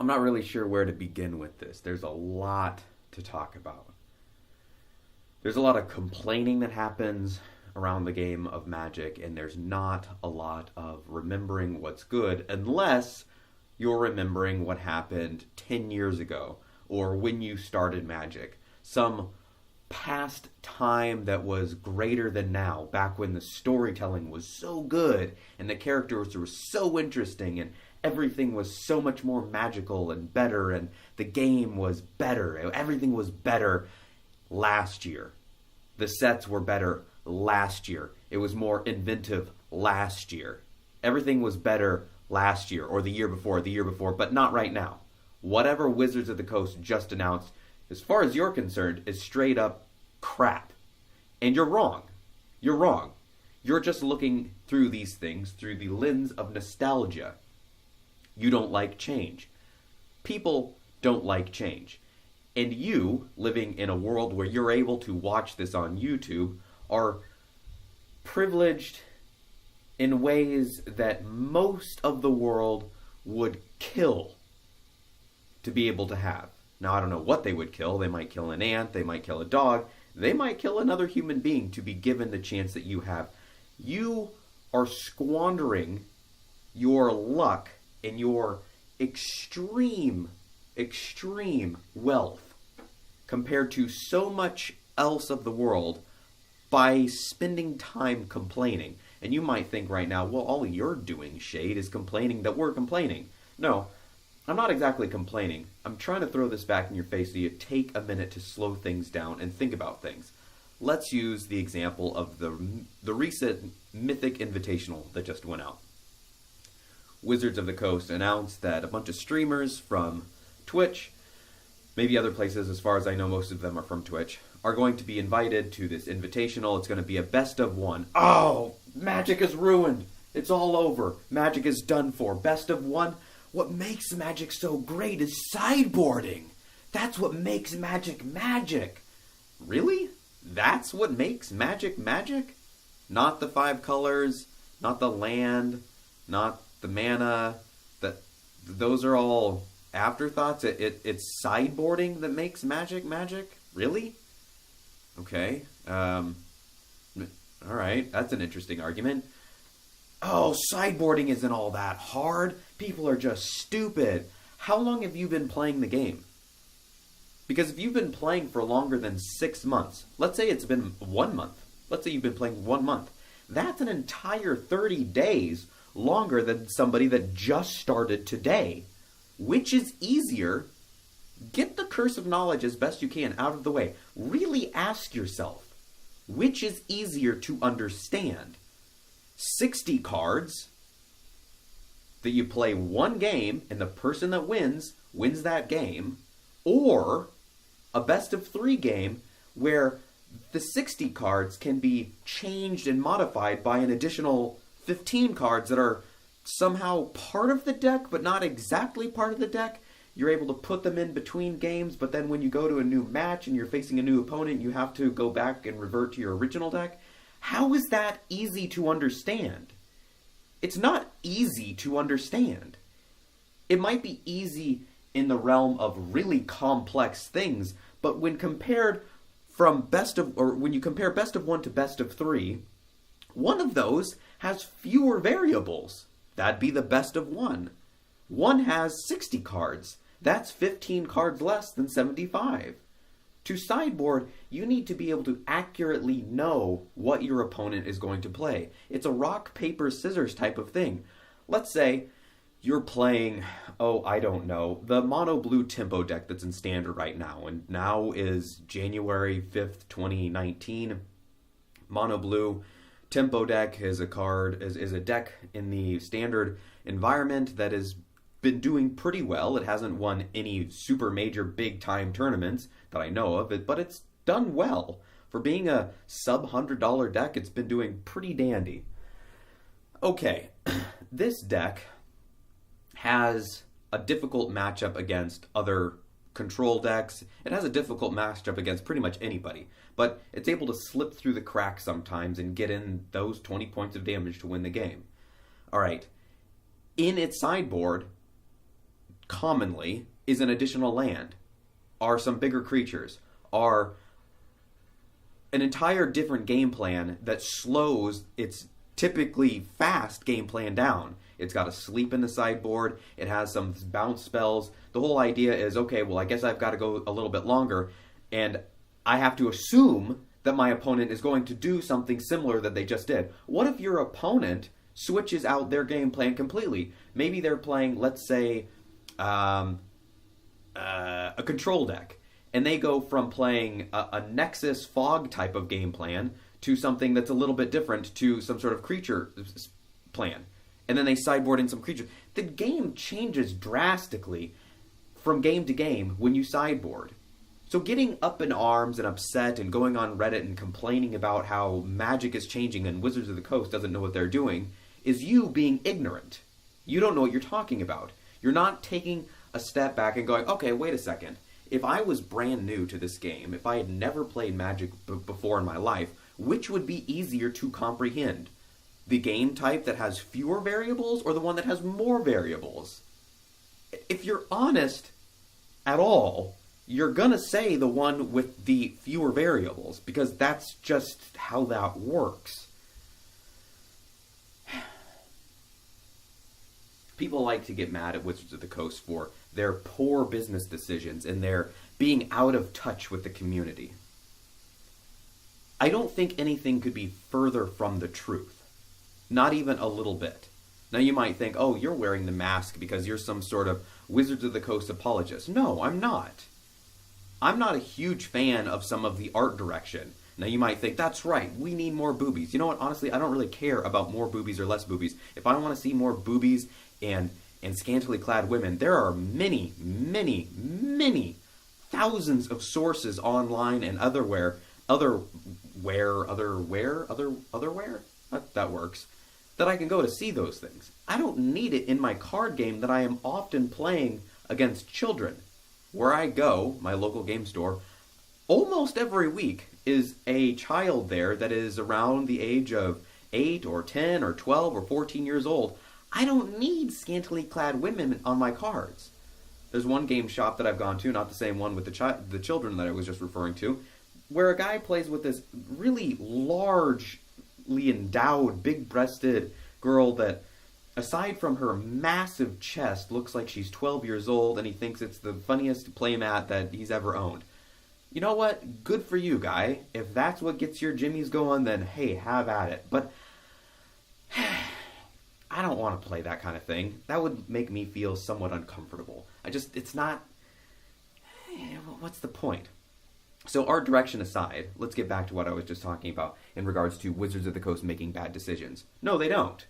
I'm not really sure where to begin with this. There's a lot to talk about. There's a lot of complaining that happens around the game of Magic, and there's not a lot of remembering what's good unless you're remembering what happened 10 years ago or when you started Magic. Some past time that was greater than now, back when the storytelling was so good and the characters were so interesting and everything was so much more magical and better and the game was better. Everything was better last year. The sets were better last year. It was more inventive last year. Everything was better last year or the year before, but not right now. Whatever Wizards of the Coast just announced, as far as you're concerned, is straight up crap. And you're wrong. You're wrong. You're just looking through these things through the lens of nostalgia. You don't like change. People don't like change. And you, living in a world where you're able to watch this on YouTube, are privileged in ways that most of the world would kill to be able to have. Now, I don't know what they would kill. They might kill an ant. They might kill a dog. They might kill another human being to be given the chance that you have. You are squandering your luck and your extreme wealth compared to so much else of the world by spending time complaining. And you might think right now, well, all you're doing, Shade, is complaining that we're complaining. No, I'm not exactly complaining. I'm trying to throw this back in your face so you take a minute to slow things down and think about things. Let's use the example of the recent Mythic Invitational that just went out. Wizards of the Coast announced that a bunch of streamers from Twitch, maybe other places, as far as I know most of them are from Twitch, are going to be invited to this invitational. It's going to be a best of one. Oh, Magic is ruined. It's all over. Magic is done for. Best of one? What makes Magic so great is sideboarding. That's what makes Magic magic. Really? That's what makes Magic magic? Not the 5 colors, not the land, not the mana. Those are all afterthoughts. It's sideboarding that makes Magic magic? Really? Okay. All right. That's an interesting argument. Oh, sideboarding isn't all that hard. People are just stupid. How long have you been playing the game? Because if you've been playing for longer than 6 months, let's say it's been 1 month. Let's say you've been playing 1 month. That's an entire 30 days longer than somebody that just started today. Which is easier? Get the curse of knowledge as best you can out of the way. Really ask yourself, which is easier to understand? 60 cards that you play one game and the person that wins that game, or a best of 3 game where the 60 cards can be changed and modified by an additional 15 cards that are somehow part of the deck but not exactly part of the deck. You're able to put them in between games, but then when you go to a new match and you're facing a new opponent, you have to go back and revert to your original deck. How is that easy to understand? It's not easy to understand. It might be easy in the realm of really complex things, but when compared when you compare best of 1 to best of 3, one of those has fewer variables. That'd be the best of 1. One has 60 cards. That's 15 cards less than 75. To sideboard, you need to be able to accurately know what your opponent is going to play. It's a rock, paper, scissors type of thing. Let's say you're playing, I don't know, the mono blue tempo deck that's in standard right now. And now is January 5th, 2019. Mono blue tempo deck is a deck in the standard environment that has been doing pretty well. It hasn't won any super major big time tournaments that I know of, but it's done well. For being a sub $100 deck, it's been doing pretty dandy. Okay, this deck has a difficult matchup against other control decks. It has a difficult matchup against pretty much anybody, but it's able to slip through the cracks sometimes and get in those 20 points of damage to win the game. All right, in its sideboard, commonly is an additional land, are some bigger creatures, are an entire different game plan that slows its typically fast game plan down. It's got a sleep in the sideboard. It has some bounce spells. The whole idea is, okay, well, I guess I've got to go a little bit longer, and I have to assume that my opponent is going to do something similar that they just did. What if your opponent switches out their game plan completely? Maybe they're playing, let's say, a control deck, and they go from playing a Nexus Fog type of game plan to something that's a little bit different, to some sort of creature plan. And then they sideboard in some creatures. The game changes drastically from game to game when you sideboard. So getting up in arms and upset and going on Reddit and complaining about how Magic is changing and Wizards of the Coast doesn't know what they're doing is you being ignorant. You don't know what you're talking about. You're not taking a step back and going, okay, wait a second. If I was brand new to this game, if I had never played Magic before in my life, which would be easier to comprehend? The game type that has fewer variables or the one that has more variables? If you're honest at all, you're going to say the one with the fewer variables, because that's just how that works. People like to get mad at Wizards of the Coast for their poor business decisions and their being out of touch with the community. I don't think anything could be further from the truth. Not even a little bit. Now you might think, oh, you're wearing the mask because you're some sort of Wizards of the Coast apologist. No, I'm not. I'm not a huge fan of some of the art direction. Now you might think, that's right, we need more boobies. You know what, honestly, I don't really care about more boobies or less boobies. If I want to see more boobies and scantily clad women, there are many, many, many thousands of sources online and otherwhere, that works, that I can go to see those things. I don't need it in my card game that I am often playing against children. Where I go, my local game store, almost every week is a child there that is around the age of 8 or 10 or 12 or 14 years old. I don't need scantily clad women on my cards. There's one game shop that I've gone to, not the same one with the children that I was just referring to, where a guy plays with this really largely endowed, big-breasted girl that, aside from her massive chest, looks like she's 12 years old, and he thinks it's the funniest playmat that he's ever owned. You know what? Good for you, guy. If that's what gets your jimmies going, then hey, have at it. But I don't want to play that kind of thing. That would make me feel somewhat uncomfortable. It's not... What's the point? So art direction aside, let's get back to what I was just talking about in regards to Wizards of the Coast making bad decisions. No, they don't.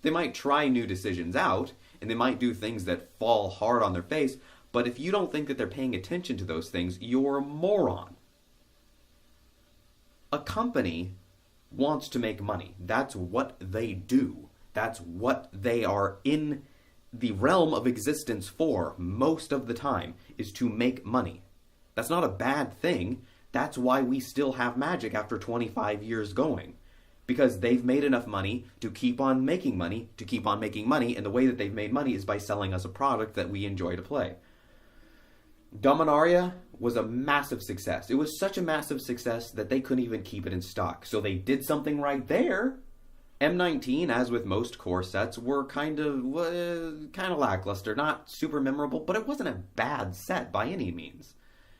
They might try new decisions out, and they might do things that fall hard on their face, but if you don't think that they're paying attention to those things, you're a moron. A company wants to make money. That's what they do. That's what they are in the realm of existence for most of the time, is to make money. That's not a bad thing. That's why we still have Magic after 25 years going. Because they've made enough money to keep on making money, and the way that they've made money is by selling us a product that we enjoy to play. Dominaria was a massive success. It was such a massive success that they couldn't even keep it in stock. So they did something right there. M19, as with most core sets, were kind of lackluster, not super memorable, but it wasn't a bad set by any means.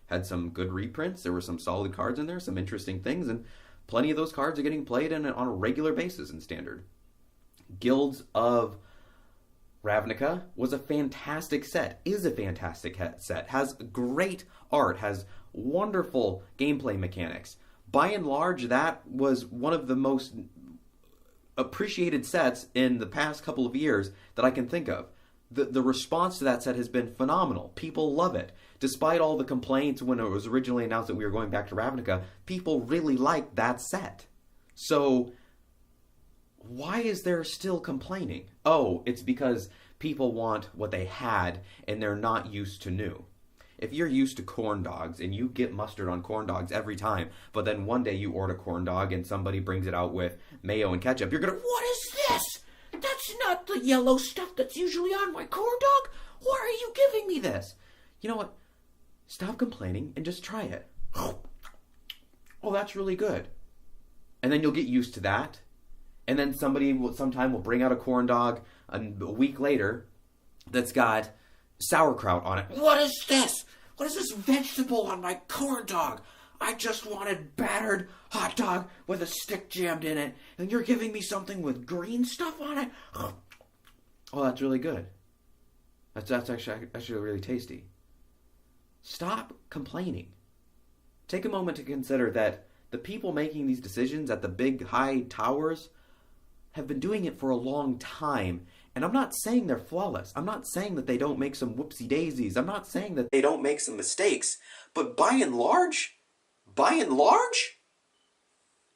Had some good reprints, there were some solid cards in there, some interesting things, and plenty of those cards are getting played on a regular basis in Standard. Guilds of Ravnica was a fantastic set, is a fantastic set, has great art, has wonderful gameplay mechanics. By and large, that was one of the most appreciated sets in the past couple of years that I can think of. The response to that set has been phenomenal. People love it. Despite all the complaints when it was originally announced that we were going back to Ravnica, people really liked that set. So, why is there still complaining? Oh, it's because people want what they had and they're not used to new. If you're used to corn dogs and you get mustard on corn dogs every time, but then one day you order corn dog and somebody brings it out with mayo and ketchup, you're gonna, what is this? That's not the yellow stuff that's usually on my corn dog. Why are you giving me this? You know what? Stop complaining and just try it. Oh, that's really good. And then you'll get used to that. And then sometime will bring out a corn dog a week later that's got sauerkraut on it. What is this? What is this vegetable on my corn dog? I just wanted battered hot dog with a stick jammed in it, and you're giving me something with green stuff on it? Oh, that's really good. That's actually really tasty. Stop complaining. Take a moment to consider that the people making these decisions at the big high towers have been doing it for a long time. And I'm not saying they're flawless. I'm not saying that they don't make some whoopsie daisies. I'm not saying that they don't make some mistakes. But by and large,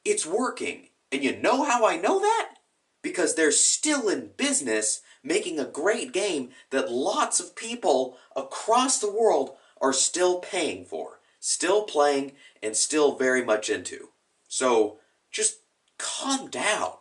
it's working. And you know how I know that? Because they're still in business making a great game that lots of people across the world are still paying for, still playing, and still very much into. So just calm down.